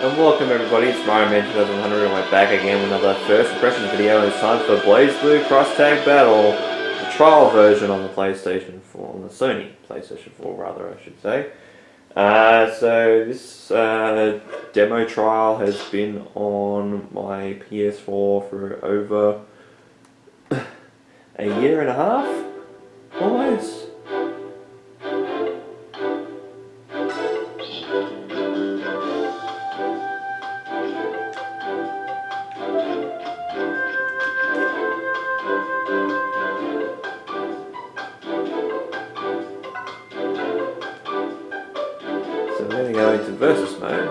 And welcome everybody, it's Mario Man 2100 and we're back again with another first impressions video, and it's time for BlazBlue Cross Tag Battle, the trial version on the PlayStation 4, on the Sony PlayStation 4 rather I should say. So this demo trial has been on my PS4 for over a year and a half, almost. So we're going to go into versus mode.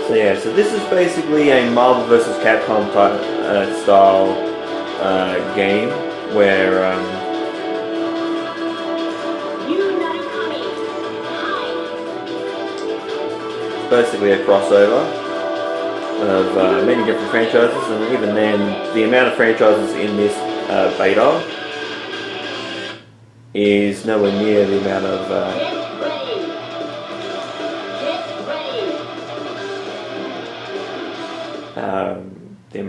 So yeah, so this is basically a Marvel vs. Capcom type style game where basically a crossover of many different franchises, and even then the amount of franchises in this beta is nowhere near the amount of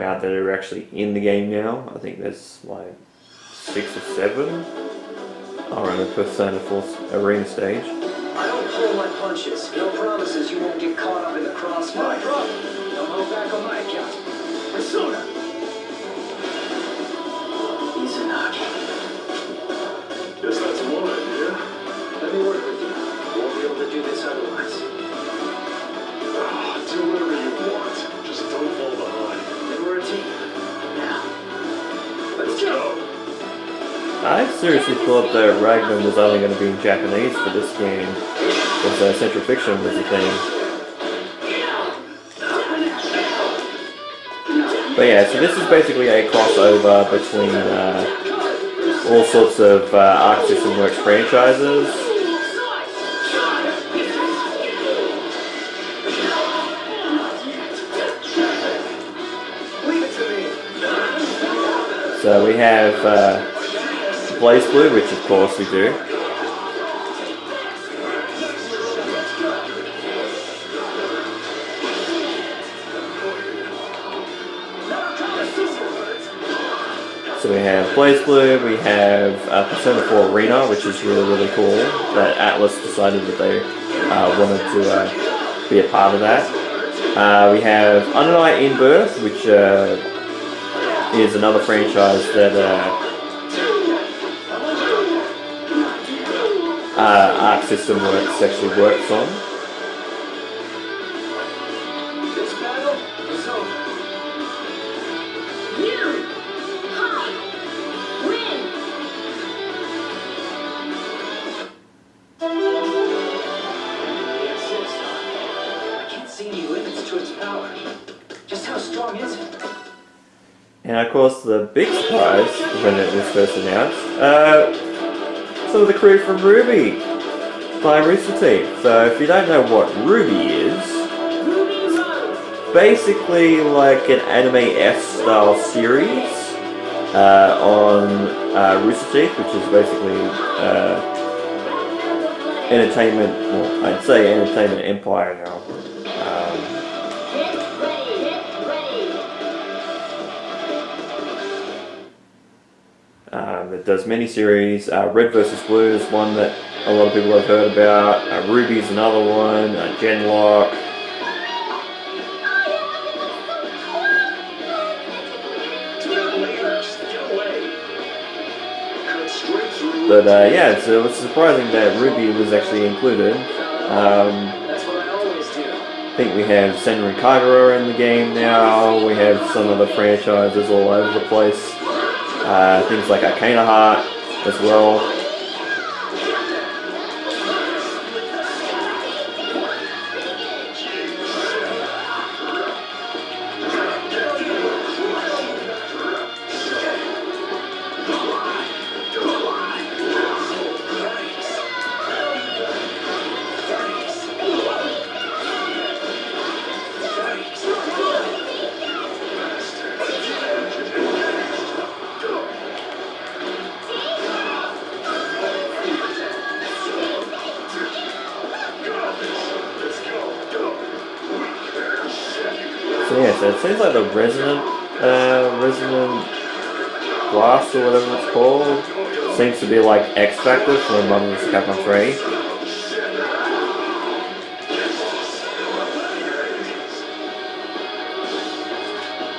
that are actually in the game now. I think there's like 6 or 7 are on the Persona 4 arena stage. I don't pull my punches. No promises you won't get caught up in the crossfire. No hold back on my account. Persona. Izanagi. Guess that's one idea. Let me work with you. You won't be able to do this otherwise. Do whatever you want. Just don't fall behind. Then we're a team. Now, let's go. I seriously thought that Ragnar was only going to be in Japanese for this game, because Central Fiction was a thing. But yeah, so this is basically a crossover between all sorts of Arc System Works franchises. So we have BlazBlue, which of course we do. So we have BlazBlue, we have Persona 4 Arena, which is really cool, that Atlas decided that they wanted to be a part of that. We have Unnight in Birth, which is another franchise that Arc System Works actually works on. This battle is over. You! Hi! Win! I can't see any limits to its power. Just how strong is it? And of course the big surprise when it was first announced, some of the crew from Ruby by Rooster Teeth. So if you don't know what Ruby is, it's basically like an anime-esque style series on Rooster Teeth, which is basically entertainment, well I'd say Entertainment Empire now. It does many series. Red vs. Blue is one that a lot of people have heard about. Ruby's another one. Genlock. But yeah, so it's surprising that Ruby was actually included. That's what I always do. I think we have Senran Kagura in the game now. We have some of the franchises all over the place. Things like Arcana Heart as well. So yeah, so it seems like the resonant blast or whatever it's called seems to be like X Factor for Marvel vs. Capcom 3.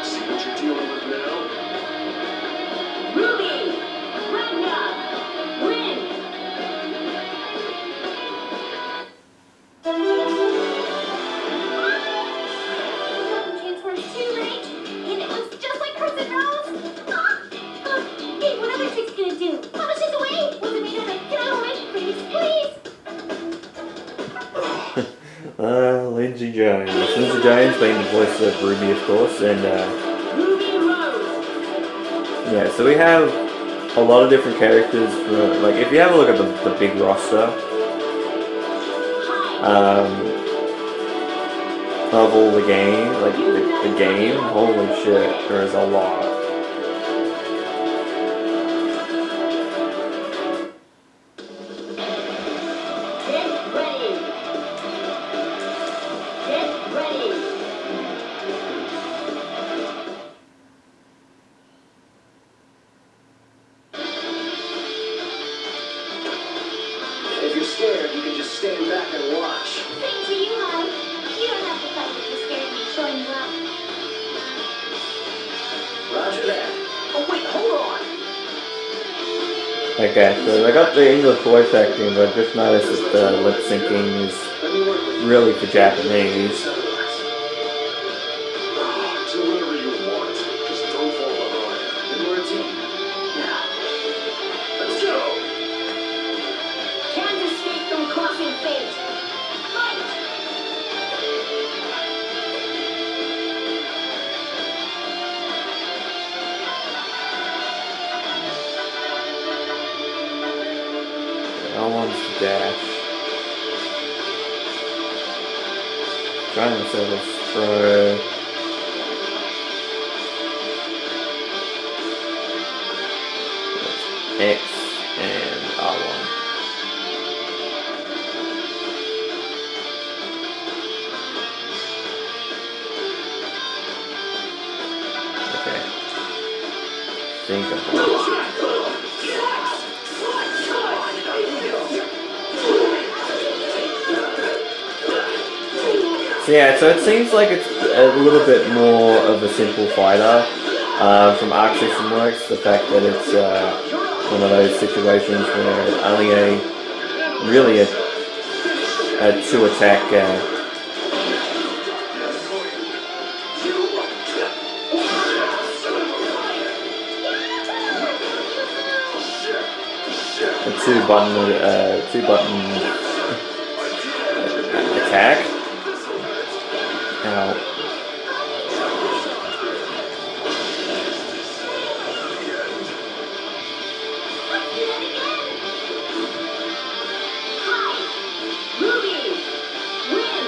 See what you're dealing with now? Ruby! Ragnar! Win! Transforms too, right? And it looks just like Crimson Rose? Hey, what other trick's gonna do? Punish us away! What's it made out of? Get out of the way! Please, please! Lindsay Jones. Lindsay Jones being the voice of Ruby, of course, and Ruby Rose! yeah, so we have a lot of different characters. Like, if you have a look at the big roster Hi! of all the game, like the game, holy shit, there is a lot. Get ready! Get ready! If you're scared, you can just stand back and watch. Same to you, hon. You don't have to fight if you're scared of me showing you up. Roger that. Oh, wait, hold on. Okay, so I got the English voice acting, but I just noticed that the lip syncing is Let me work with you. really for Japanese. Do whatever you want. Just don't fall behind. Then we're a team. Now, let's go. Can't escape from crossing fate. Fight! L1's the dash. Trying to set this throw. X and R1. Okay. Think of So yeah, so it seems like it's a little bit more of a simple fighter from Arc System Works. The fact that it's one of those situations where only a two attack a two button attack. Now, Hi! Ruby! Win!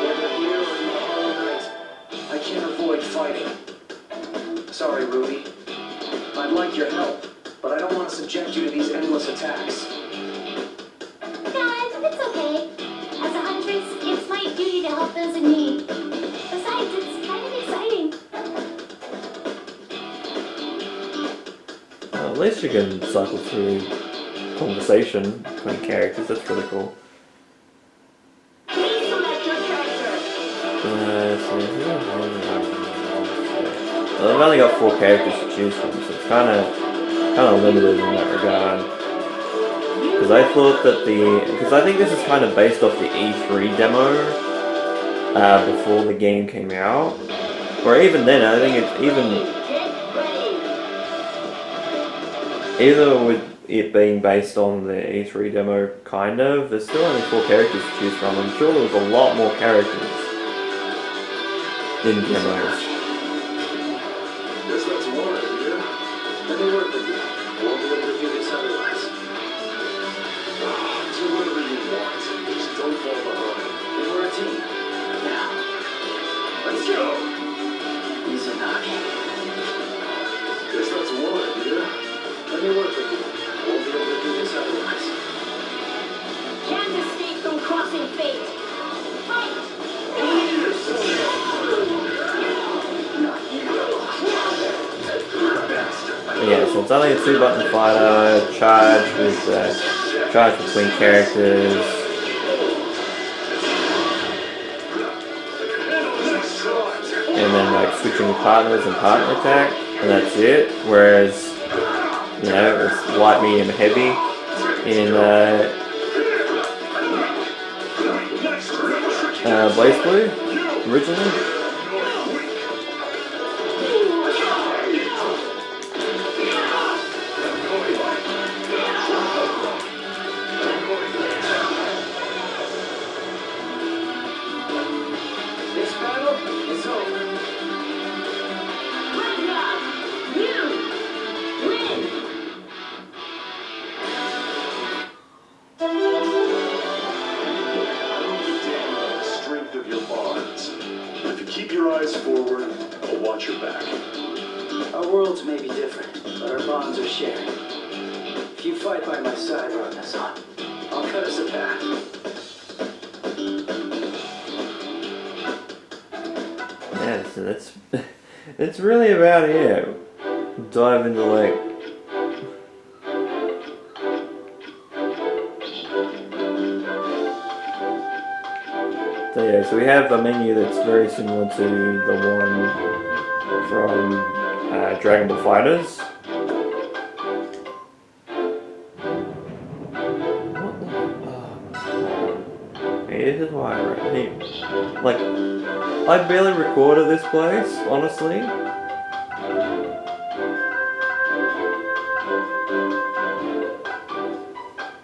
Whether here or in the Hollow Knight, I can't avoid fighting. Sorry, Ruby. I'd like your help, but I don't want to subject you to these endless attacks. Guys, it's okay. As a huntress, it's my duty to help those in need. Besides, it's kind of exciting. at least you can cycle through conversation between characters. That's really cool. Please select your character. Well, I've only got 4 characters to choose from, so it's kind of limited in that regard. Because I thought that because I think this is kind of based off the E3 demo before the game came out, or even then. I think it's Get ready. either with it being based on the E3 demo, kind of. There's still only 4 characters to choose from. I'm sure there was a lot more characters in demos. Guess that's one idea. Let me work with you. I won't be able to do this otherwise. Do whatever you want. Just don't fall behind. Then we're a team. Now, let's go. Izanagi. Guess that's one idea. Let me work with you. I won't be able to do this otherwise. Can't escape Yeah, so it's only a 2-button fighter, charge with charge between characters. And then like switching partners and partner attack, and that's it. Whereas, you know, it's light, medium, heavy in BlazBlue originally. This battle is over. Good job. You win. I don't give a damn about the strength of your bonds. If you keep your eyes forward, I'll watch your back. Our worlds may be different, but our bonds are shared. If you fight by my side, Ragnar-san, I'll cut us a path. Yeah, so that's really about it. Dive into like so yeah, so we have a menu that's very similar to the one from Dragon Ball Fighters. This is why I wrote here. Like, I barely recorded this place, honestly.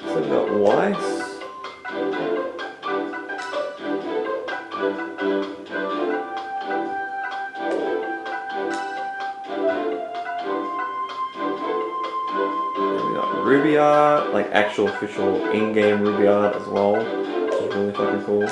So we got Weiss. Then we got Ruby art, like actual official in-game Ruby art as well, which is really fucking cool.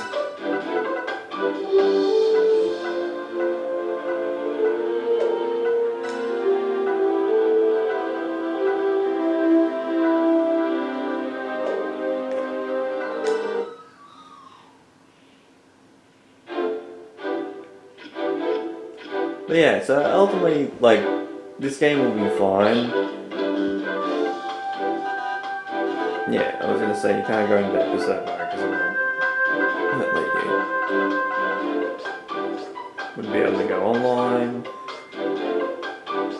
But yeah, so ultimately, like, this game will be fine. Yeah, I was gonna say you can't go into that episode mode because I'm not let you. Wouldn't be able to go online.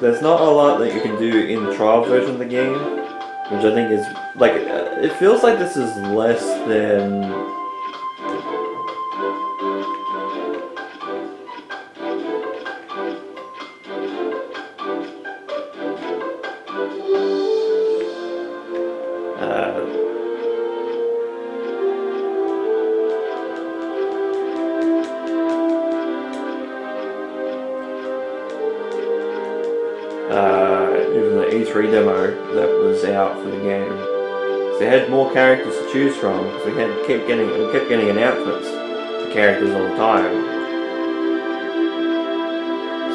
There's not a lot that you can do in the trial version of the game, which I think is like it feels like this is less than. Even the E3 demo that was out for the game. So they had more characters to choose from because we kept getting announcements for characters all the time.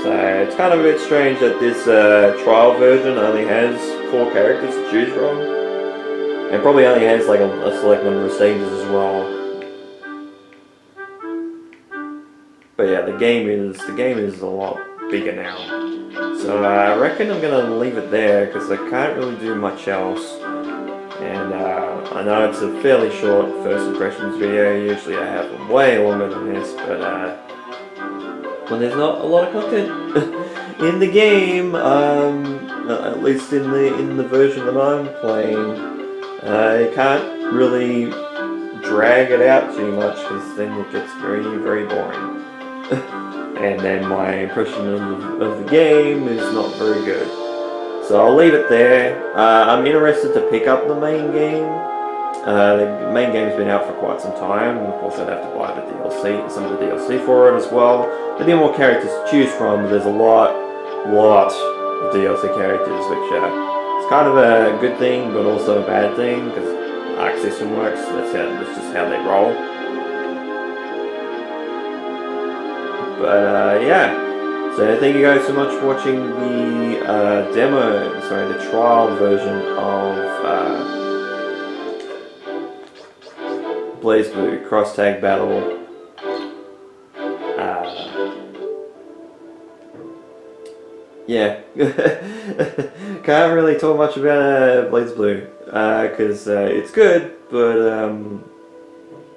So it's kind of a bit strange that this trial version only has 4 characters to choose from, and probably only has like a select number of stages as well. But yeah, the game is a lot bigger now. So I reckon I'm gonna leave it there because I can't really do much else. And I know it's a fairly short first impressions video. Usually I have them way longer than this, but when there's not a lot of content in the game, at least in the version that I'm playing, you can't really drag it out too much because then it gets very, very boring. And then my impression of the game is not very good. So I'll leave it there. I'm interested to pick up the main game. The main game's been out for quite some time, and of course I'd have to buy the DLC, some of the DLC for it as well. There'll be more characters to choose from, but there's a lot of DLC characters, which is kind of a good thing, but also a bad thing, because Arc System works, that's just how they roll. But yeah, so thank you guys so much for watching the the trial version of BlazBlue Cross Tag Battle. Yeah, can't really talk much about BlazBlue because it's good, but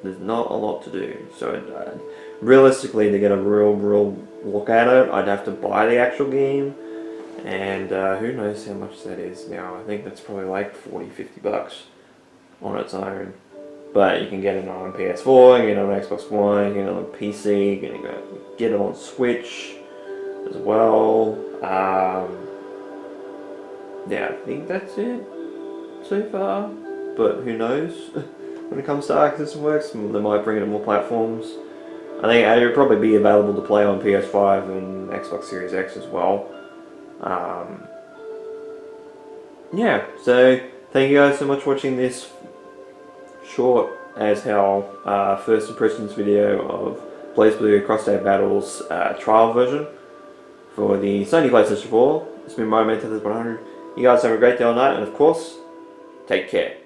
there's not a lot to do. So realistically, to get a real look at it, I'd have to buy the actual game, and who knows how much that is now. I think that's probably like 40-50 bucks on its own. But you can get it on PS4, you can get it on Xbox One, you can get it on PC, you can get it on Switch as well. Yeah, I think that's it so far. But who knows when it comes to Arc System Works, they might bring it to more platforms. I think it would probably be available to play on PS5 and Xbox Series X as well. Yeah, so thank you guys so much for watching this short as hell first impressions video of BlazBlue Cross-Tag Battles trial version for the Sony PlayStation 4. It's been my Mentor 100. You guys have a great day or night, and of course, take care.